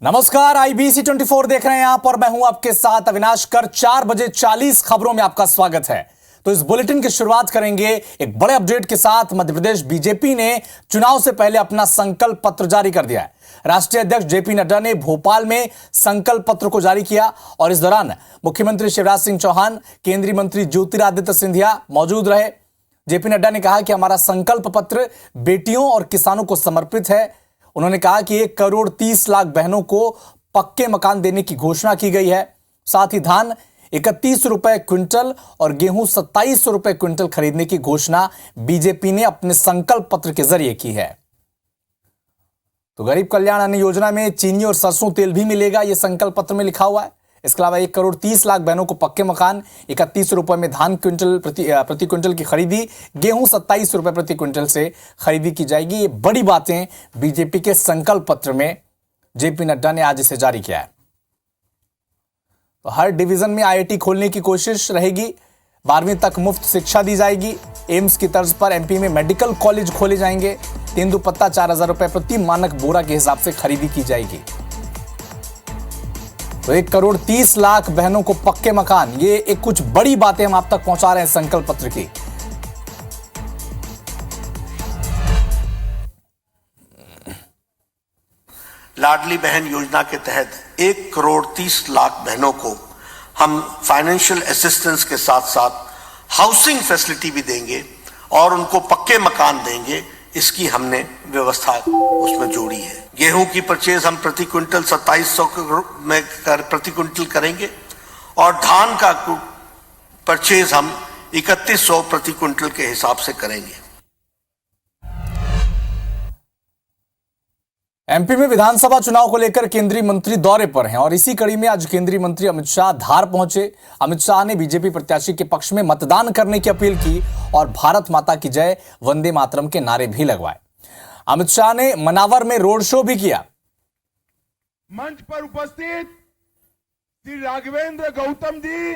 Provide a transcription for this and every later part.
नमस्कार, IBC 24 देख रहे हैं आप और मैं हूं आपके साथ अविनाश कर। 4:40 खबरों में आपका स्वागत है। तो इस बुलेटिन की शुरुआत करेंगे एक बड़े अपडेट के साथ। मध्य प्रदेश बीजेपी ने चुनाव से पहले अपना संकल्प पत्र जारी कर दिया है। राष्ट्रीय अध्यक्ष जेपी नड्डा ने भोपाल में संकल्प पत्र को जारी किया और इस दौरान मुख्यमंत्री शिवराज सिंह चौहान, केंद्रीय मंत्री ज्योतिरादित्य सिंधिया मौजूद रहे। जेपी नड्डा ने कहा कि हमारा संकल्प पत्र बेटियों और किसानों को समर्पित है। उन्होंने कहा कि 1,30,00,000 बहनों को पक्के मकान देने की घोषणा की गई है। साथ ही धान 31 रुपए क्विंटल और गेहूं 2700 रुपए क्विंटल खरीदने की घोषणा बीजेपी ने अपने संकल्प पत्र के जरिए की है। तो गरीब कल्याण अन्न योजना में चीनी और सरसों तेल भी मिलेगा, यह संकल्प पत्र में लिखा हुआ है। इसके अलावा 1,30,00,000 बहनों को पक्के मकान, 31 रुपए में धान क्विंटल प्रति क्विंटल की खरीदी, गेहूं 27 रुपए प्रति क्विंटल से खरीदी की जाएगी। ये बड़ी बातें बीजेपी के संकल्प पत्र में जेपी नड्डा ने आज इसे जारी किया है। तो हर डिवीजन में IIT खोलने की कोशिश रहेगी। 12वीं तक मुफ्त शिक्षा दी जाएगी। एम्स की तर्ज पर MP में मेडिकल कॉलेज खोले जाएंगे। तेंदुपत्ता 4,000 रुपए प्रति मानक बोरा के हिसाब से खरीदी की जाएगी। तो 1,30,00,000 बहनों को पक्के मकान, ये एक कुछ बड़ी बातें हम आप तक पहुंचा रहे हैं संकल्प पत्र की। लाडली बहन योजना के तहत 1,30,00,000 बहनों को हम फाइनेंशियल असिस्टेंस के साथ साथ हाउसिंग फैसिलिटी भी देंगे और उनको पक्के मकान देंगे। इसकी हमने व्यवस्था उसमें जोड़ी है। गेहूं की परचेज हम प्रति क्विंटल 2700 में प्रति क्विंटल करेंगे और धान का परचेज हम 3100 प्रति क्विंटल के हिसाब से करेंगे। MP में विधानसभा चुनाव को लेकर केंद्रीय मंत्री दौरे पर हैं और इसी कड़ी में आज केंद्रीय मंत्री अमित शाह धार पहुंचे। अमित शाह ने बीजेपी प्रत्याशी के पक्ष में मतदान करने की अपील की और भारत माता की जय, वंदे मातरम के नारे भी लगवाए। अमित शाह ने मनावर में रोड शो भी किया। मंच पर उपस्थित श्री राघवेंद्र गौतम जी,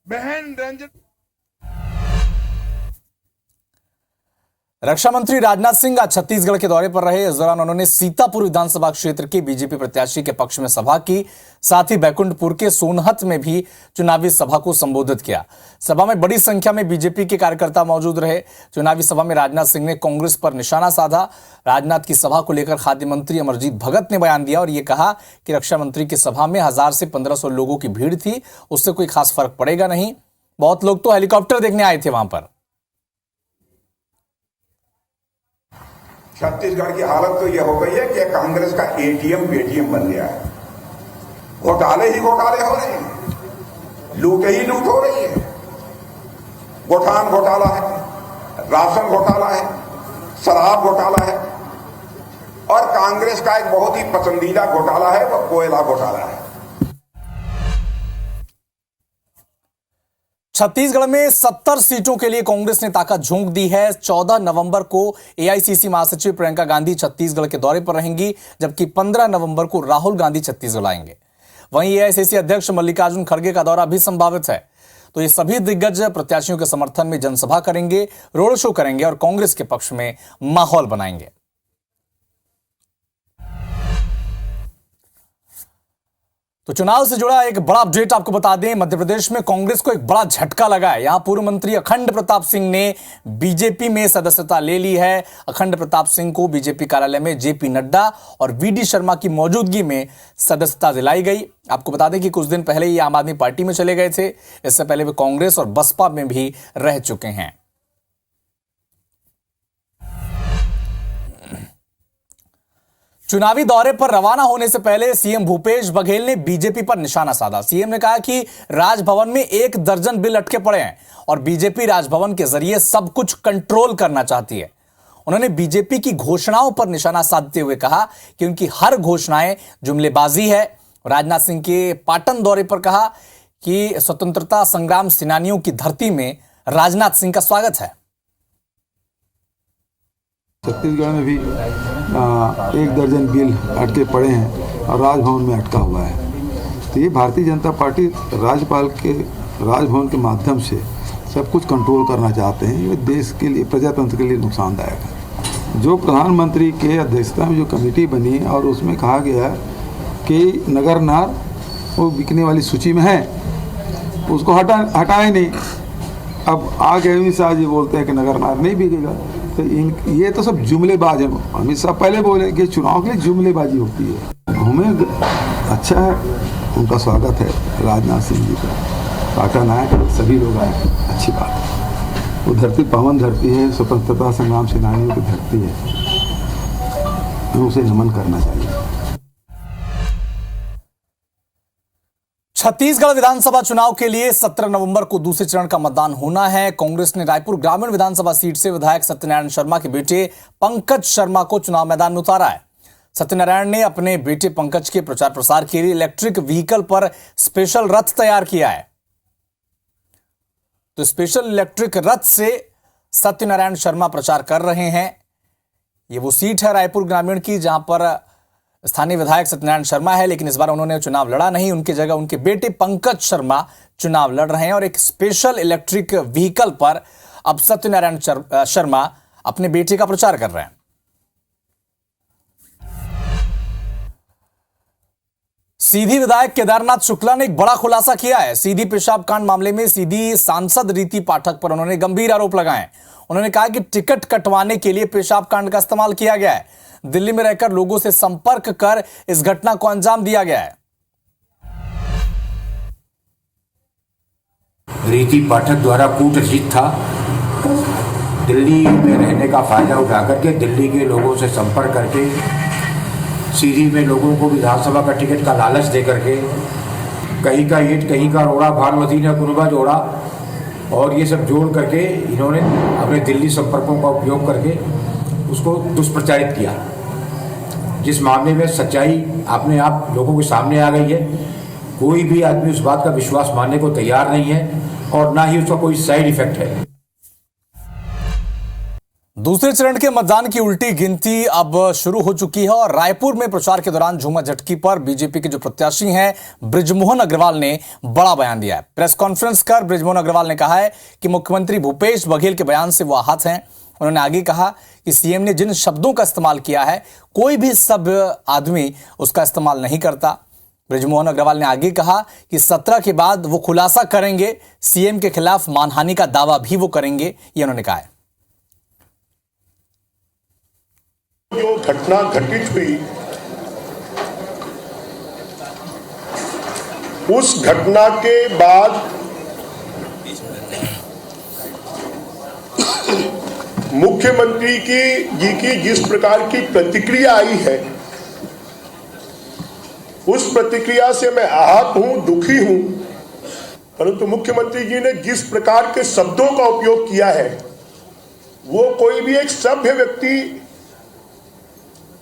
बहन रंजन। रक्षा मंत्री राजनाथ सिंह आज छत्तीसगढ़ के दौरे पर रहे। इस दौरान उन्होंने सीतापुर विधानसभा क्षेत्र के बीजेपी प्रत्याशी के पक्ष में सभा की। साथ ही बैकुंठपुर के सोनहत में भी चुनावी सभा को संबोधित किया। सभा में बड़ी संख्या में बीजेपी के कार्यकर्ता मौजूद रहे। चुनावी सभा में राजनाथ सिंह ने कांग्रेस पर निशाना साधा। राजनाथ की सभा को लेकर खाद्य मंत्री अमरजीत भगत ने बयान दिया और यह कहा कि रक्षा मंत्री की सभा में 1000 से 1500 लोगों की भीड़ थी, उससे कोई खास फर्क पड़ेगा नहीं। बहुत लोग तो हेलीकॉप्टर देखने आए थे वहां पर। छत्तीसगढ़ की हालत तो यह हो गई है कि कांग्रेस का ATM पेटीएम बन गया है। घोटाले ही घोटाले हो रहे हैं, लूट ही लूट हो रही है। गोठान घोटाला है, राशन घोटाला है, शराब घोटाला है और कांग्रेस का एक बहुत ही पसंदीदा घोटाला है, वह कोयला घोटाला है। छत्तीसगढ़ में 70 सीटों के लिए कांग्रेस ने ताकत झोंक दी है। 14 नवंबर को AICC महासचिव प्रियंका गांधी छत्तीसगढ़ के दौरे पर रहेंगी, जबकि 15 नवंबर को राहुल गांधी छत्तीसगढ़ आएंगे। वहीं AICC अध्यक्ष मल्लिकार्जुन खड़गे का दौरा भी संभावित है। तो ये सभी दिग्गज प्रत्याशियों के समर्थन में जनसभा करेंगे, रोड शो करेंगे और कांग्रेस के पक्ष में माहौल बनाएंगे। तो चुनाव से जुड़ा एक बड़ा अपडेट आपको बता दें। मध्य प्रदेश में कांग्रेस को एक बड़ा झटका लगा है। यहां पूर्व मंत्री अखंड प्रताप सिंह ने बीजेपी में सदस्यता ले ली है। अखंड प्रताप सिंह को बीजेपी कार्यालय में जेपी नड्डा और VD शर्मा की मौजूदगी में सदस्यता दिलाई गई। आपको बता दें कि कुछ दिन पहले ये आम आदमी पार्टी में चले गए थे। इससे पहले वे कांग्रेस और बसपा में भी रह चुके हैं। चुनावी दौरे पर रवाना होने से पहले CM भूपेश बघेल ने बीजेपी पर निशाना साधा। CM ने कहा कि राजभवन में 1 दर्जन बिल अटके पड़े हैं और बीजेपी राजभवन के जरिए सब कुछ कंट्रोल करना चाहती है। उन्होंने बीजेपी की घोषणाओं पर निशाना साधते हुए कहा कि उनकी हर घोषणाएं जुमलेबाजी है। राजनाथ सिंह के पाटन दौरे पर कहा कि स्वतंत्रता संग्राम सेनानियों की धरती में राजनाथ सिंह का स्वागत है। छत्तीसगढ़ में भी 1 दर्जन बिल अटके पड़े हैं और राजभवन में अटका हुआ है। तो ये भारतीय जनता पार्टी राज्यपाल के राजभवन के माध्यम से सब कुछ कंट्रोल करना चाहते हैं। ये देश के लिए, प्रजातंत्र के लिए नुकसानदायक है। जो प्रधानमंत्री के अध्यक्षता में जो कमेटी बनी और उसमें कहा गया कि नगर नार वो बिकने वाली सूची में है, उसको हटाए नहीं। अब आगे अमित शाह जी बोलते हैं कि नगर नार नहीं बिकेगा। तो ये तो सब जुमलेबाज है। अमित शाह पहले बोले कि चुनाव के लिए जुमलेबाजी होती है। हमें अच्छा है, उनका स्वागत है राजनाथ सिंह जी का, पाटन आए, सभी लोग आए, अच्छी बात है। वो धरती पावन धरती है, स्वतंत्रता संग्राम सेनानियों की धरती है, हमें उसे नमन करना चाहिए। छत्तीसगढ़ विधानसभा चुनाव के लिए 17 नवंबर को दूसरे चरण का मतदान होना है। कांग्रेस ने रायपुर ग्रामीण विधानसभा सीट से विधायक सत्यनारायण शर्मा के बेटे पंकज शर्मा को चुनाव मैदान में उतारा है। सत्यनारायण ने अपने बेटे पंकज के प्रचार प्रसार के लिए इलेक्ट्रिक व्हीकल पर स्पेशल रथ तैयार किया है। तो स्पेशल इलेक्ट्रिक रथ से सत्यनारायण शर्मा प्रचार कर रहे हैं। ये वो सीट है रायपुर ग्रामीण की जहां पर स्थानीय विधायक सत्यनारायण शर्मा है, लेकिन इस बार उन्होंने चुनाव लड़ा नहीं। उनकी जगह उनके बेटे पंकज शर्मा चुनाव लड़ रहे हैं और एक स्पेशल इलेक्ट्रिक व्हीकल पर अब सत्यनारायण शर्मा अपने बेटे का प्रचार कर रहे हैं। सीधी विधायक केदारनाथ शुक्ला ने एक बड़ा खुलासा किया है। सीधी पेशाब कांड मामले में सीधी सांसद रीति पाठक पर उन्होंने गंभीर आरोप लगाए। उन्होंने कहा कि टिकट कटवाने के लिए पेशाब कांड का इस्तेमाल किया गया है। दिल्ली में रहकर लोगों से संपर्क कर इस घटना को अंजाम दिया गया है। रीति पाठक द्वारा कूट रचित था। दिल्ली में रहने का फायदा उठा करके दिल्ली के लोगों से संपर्क करके सीधी में लोगों को विधानसभा का टिकट का लालच दे करके कहीं का ईंट कहीं का रोड़ा, भानुमती ने कुनबा जोड़ा और ये सब जोड़ करके इन्होंने अपने दिल्ली संपर्कों का उपयोग करके उसको दुष्प्रचारित किया। जिस मामले में सच्चाई अपने आप लोगों के सामने आ गई है। कोई भी आदमी उस बात का विश्वास मानने को तैयार नहीं है और ना ही उसका कोई साइड इफेक्ट है। दूसरे चरण के मतदान की उल्टी गिनती अब शुरू हो चुकी है और रायपुर में प्रचार के दौरान झूमर झटकी पर बीजेपी के जो प्रत्याशी हैं बृजमोहन अग्रवाल ने बड़ा बयान दिया है। प्रेस कॉन्फ्रेंस कर बृजमोहन अग्रवाल ने कहा है कि मुख्यमंत्री भूपेश बघेल के बयान से वो आहत हैं। उन्होंने आगे कहा कि सीएम ने जिन शब्दों का इस्तेमाल किया है कोई भी सभ्य आदमी उसका इस्तेमाल नहीं करता। बृजमोहन अग्रवाल ने आगे कहा कि 17 के बाद वो खुलासा करेंगे, सीएम के खिलाफ मानहानि का दावा भी वो करेंगे, ये उन्होंने कहा है। जो घटना घटित हुई उस घटना के बाद मुख्यमंत्री जी की जिस प्रकार की प्रतिक्रिया आई है उस प्रतिक्रिया से मैं आहत हूं, दुखी हूं। परंतु मुख्यमंत्री जी ने जिस प्रकार के शब्दों का उपयोग किया है वो कोई भी एक सभ्य व्यक्ति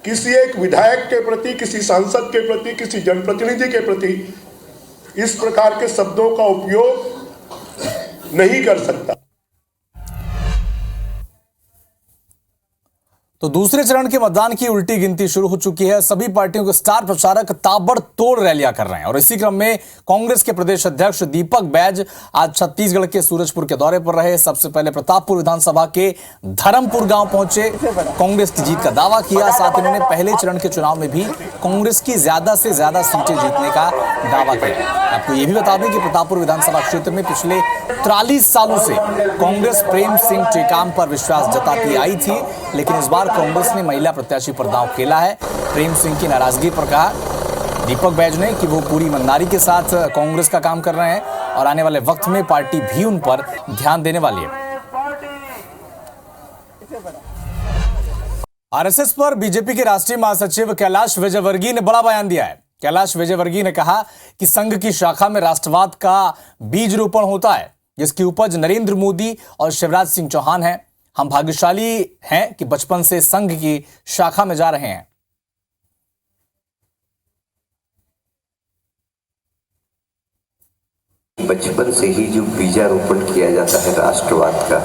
किसी एक विधायक के प्रति, किसी सांसद के प्रति, किसी जनप्रतिनिधि के प्रति इस प्रकार के शब्दों का उपयोग नहीं कर सकता। तो दूसरे चरण के मतदान की उल्टी गिनती शुरू हो चुकी है। सभी पार्टियों के स्टार प्रचारक ताबड़तोड़ रैलियां कर रहे हैं और इसी क्रम में कांग्रेस के प्रदेश अध्यक्ष दीपक बैज आज छत्तीसगढ़ के सूरजपुर के दौरे पर रहे। सबसे पहले प्रतापपुर विधानसभा के धर्मपुर गांव पहुंचे, कांग्रेस की जीत का दावा किया। साथ ही उन्होंने पहले चरण के चुनाव में भी कांग्रेस की ज्यादा से ज्यादा सीटें जीतने का दावा किया। आपको यह भी बता दें कि प्रतापपुर विधानसभा क्षेत्र में पिछले 43 सालों से कांग्रेस प्रेम सिंह टेकाम पर विश्वास जताती आई थी, लेकिन इस बार कांग्रेस ने महिला प्रत्याशी पर दांव खेला है। प्रेम सिंह की नाराजगी पर कहा दीपक बैज ने कि वो पूरी ईमानदारी के साथ कांग्रेस का काम कर रहे हैं और आने वाले वक्त में पार्टी भी उन पर ध्यान देने वाली है। आरएसएस पर बीजेपी के राष्ट्रीय महासचिव कैलाश विजयवर्गीय ने बड़ा बयान दिया है। कैलाश विजयवर्गीय ने कहा कि संघ की शाखा में राष्ट्रवाद का बीज रोपण होता है, जिसकी उपज नरेंद्र मोदी और शिवराज सिंह चौहान है। हम भाग्यशाली हैं कि बचपन से संघ की शाखा में जा रहे हैं। बचपन से ही जो बीजारोपण किया जाता है राष्ट्रवाद का,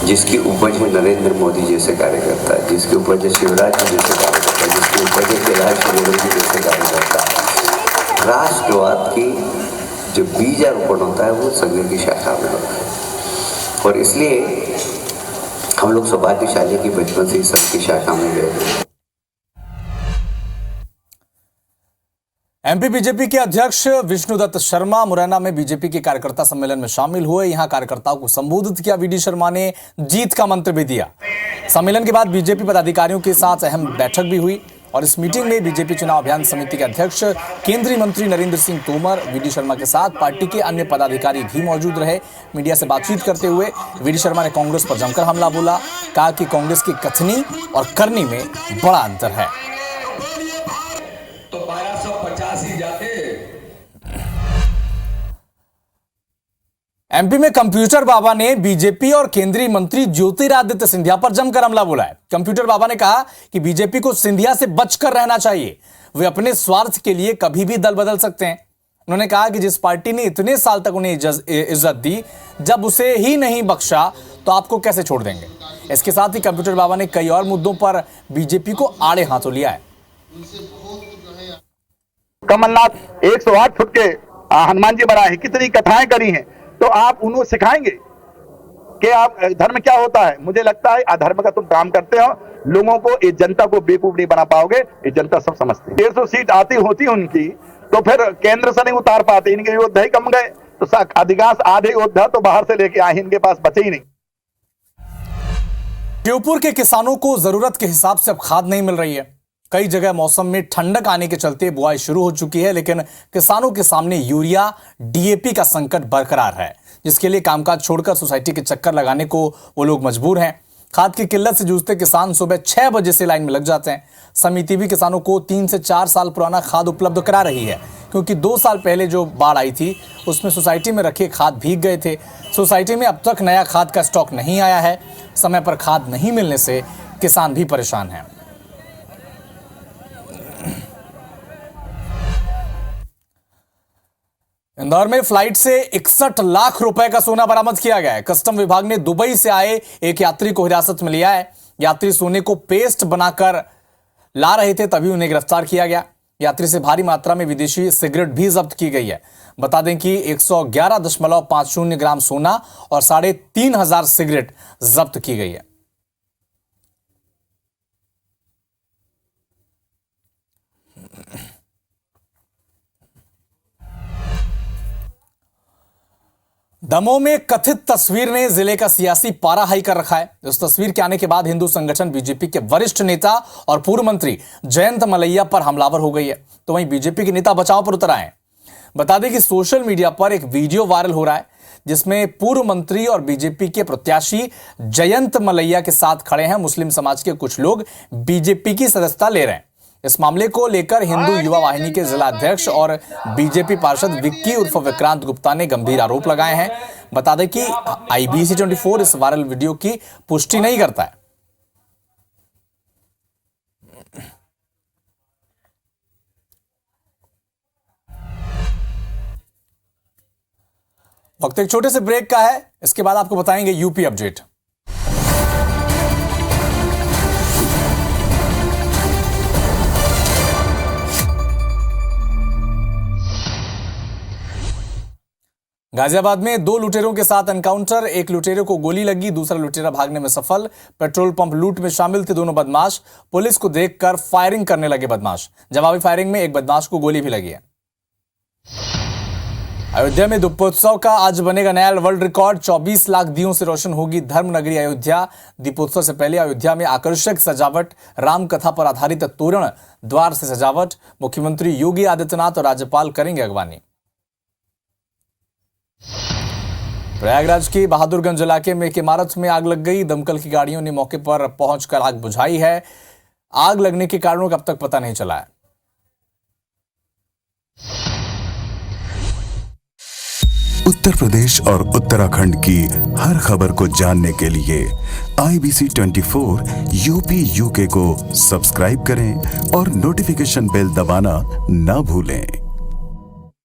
जिसकी उपज है नरेंद्र मोदी जैसे कार्यकर्ता, जिसकी उपज है शिवराज जी जैसे कार्यकर्ता, जिसकी उपज है कैलाश विजयवर्गीय जैसे कार्यकर्ता, राष्ट्रवाद की जो बीजारोपण होता है वो संघ की शाखा में होता है। और इसलिए हम लोग सौभाग्यशाली की बचपन से ही सबकी शाखा में गए। एमपी बीजेपी के अध्यक्ष विष्णुदत्त शर्मा मुरैना में बीजेपी के कार्यकर्ता सम्मेलन में शामिल हुए। यहां कार्यकर्ताओं को संबोधित किया। वीडी शर्मा ने जीत का मंत्र भी दिया। सम्मेलन के बाद बीजेपी पदाधिकारियों के साथ अहम बैठक भी हुई और इस मीटिंग में बीजेपी चुनाव अभियान समिति के अध्यक्ष केंद्रीय मंत्री नरेंद्र सिंह तोमर, वीडी शर्मा के साथ पार्टी के अन्य पदाधिकारी भी मौजूद रहे। मीडिया से बातचीत करते हुए वीडी शर्मा ने कांग्रेस पर जमकर हमला बोला। कहा कि कांग्रेस की कथनी और करनी में बड़ा अंतर है। तो 1250 ही जाते। एमपी में कंप्यूटर बाबा ने बीजेपी और केंद्रीय मंत्री ज्योतिरादित्य सिंधिया पर जमकर हमला बोला है। कंप्यूटर बाबा ने कहा कि बीजेपी को सिंधिया से बचकर रहना चाहिए। वे अपने स्वार्थ के लिए कभी भी दल बदल सकते हैं। उन्होंने कहा कि जिस पार्टी ने इतने साल तक उन्हें इज्जत दी, जब उसे ही नहीं बख्शा तो आपको कैसे छोड़ देंगे। इसके साथ ही कंप्यूटर बाबा ने कई और मुद्दों पर बीजेपी को आड़े हाथों लिया है। कमलनाथ 108 फुट के हनुमान जी बनाए हैं, कितनी कथाएं करी हैं, तो आप उन्हें सिखाएंगे कि आप धर्म क्या होता है। मुझे लगता है अधर्म का तुम काम करते हो, लोगों को, इस जनता को बेवकूफ नहीं बना पाओगे। ये जनता सब समझती है। 150 सीट आती होती उनकी तो फिर केंद्र से नहीं उतार पाते। इनके योद्धा ही कम गए तो अधिकांश आधे योद्धा तो बाहर से लेके आए, इनके पास बचे ही नहीं। श्योपुर के किसानों को जरूरत के हिसाब से अब खाद नहीं मिल रही है। कई जगह मौसम में ठंडक आने के चलते बुआई शुरू हो चुकी है, लेकिन किसानों के सामने यूरिया, डीएपी का संकट बरकरार है, जिसके लिए कामकाज छोड़कर सोसाइटी के चक्कर लगाने को वो लोग मजबूर हैं। खाद की किल्लत से जूझते किसान सुबह 6 बजे से लाइन में लग जाते हैं। समिति भी किसानों को 3 से 4 साल पुराना खाद उपलब्ध करा रही है, क्योंकि 2 साल पहले जो बाढ़ आई थी उसमें सोसाइटी में रखे खाद भीग गए थे। सोसाइटी में अब तक नया खाद का स्टॉक नहीं आया है। समय पर खाद नहीं मिलने से किसान भी परेशान हैं। इंदौर में फ्लाइट से 61 लाख रुपए का सोना बरामद किया गया है। कस्टम विभाग ने दुबई से आए एक यात्री को हिरासत में लिया है। यात्री सोने को पेस्ट बनाकर ला रहे थे, तभी उन्हें गिरफ्तार किया गया। यात्री से भारी मात्रा में विदेशी सिगरेट भी जब्त की गई है। बता दें कि 111.50 ग्राम सोना और 3,500 सिगरेट जब्त की गई है। दमोह में कथित तस्वीर ने जिले का सियासी पारा हाई कर रखा है। इस तस्वीर के आने के बाद हिंदू संगठन बीजेपी के वरिष्ठ नेता और पूर्व मंत्री जयंत मलैया पर हमलावर हो गई है, तो वहीं बीजेपी के नेता बचाव पर उतर आए हैं। बता दें कि सोशल मीडिया पर एक वीडियो वायरल हो रहा है, जिसमें पूर्व मंत्री और बीजेपी के प्रत्याशी जयंत मलैया के साथ खड़े हैं मुस्लिम समाज के कुछ लोग बीजेपी की सदस्यता ले रहे हैं। इस मामले को लेकर हिंदू युवा वाहिनी के जिला अध्यक्ष और बीजेपी पार्षद विक्की उर्फ विक्रांत गुप्ता ने गंभीर आरोप लगाए हैं। बता दें कि IBC 24 इस वायरल वीडियो की पुष्टि नहीं करता है। वक्त एक छोटे से ब्रेक का है, इसके बाद आपको बताएंगे यूपी अपडेट। गाजियाबाद में 2 लुटेरों के साथ एनकाउंटर। एक लुटेरे को गोली लगी, दूसरा लुटेरा भागने में सफल। पेट्रोल पंप लूट में शामिल थे दोनों बदमाश। पुलिस को देखकर फायरिंग करने लगे बदमाश। जवाबी फायरिंग में एक बदमाश को गोली भी लगी है। अयोध्या में दीपोत्सव का आज बनेगा नया वर्ल्ड रिकॉर्ड। 24 लाख दियों से रोशन होगी धर्मनगरी अयोध्या। दीपोत्सव से पहले अयोध्या में आकर्षक सजावट, राम कथा पर आधारित तोरण द्वार से सजावट। मुख्यमंत्री योगी आदित्यनाथ और राज्यपाल करेंगे अगवानी। प्रयागराज के बहादुरगंज इलाके में एक इमारत में आग लग गई। दमकल की गाड़ियों ने मौके पर पहुंचकर आग बुझाई है। आग लगने के कारणों का अब तक पता नहीं चला है। उत्तर प्रदेश और उत्तराखंड की हर खबर को जानने के लिए IBC 24 यूपी UK को सब्सक्राइब करें और नोटिफिकेशन बेल दबाना ना भूलें।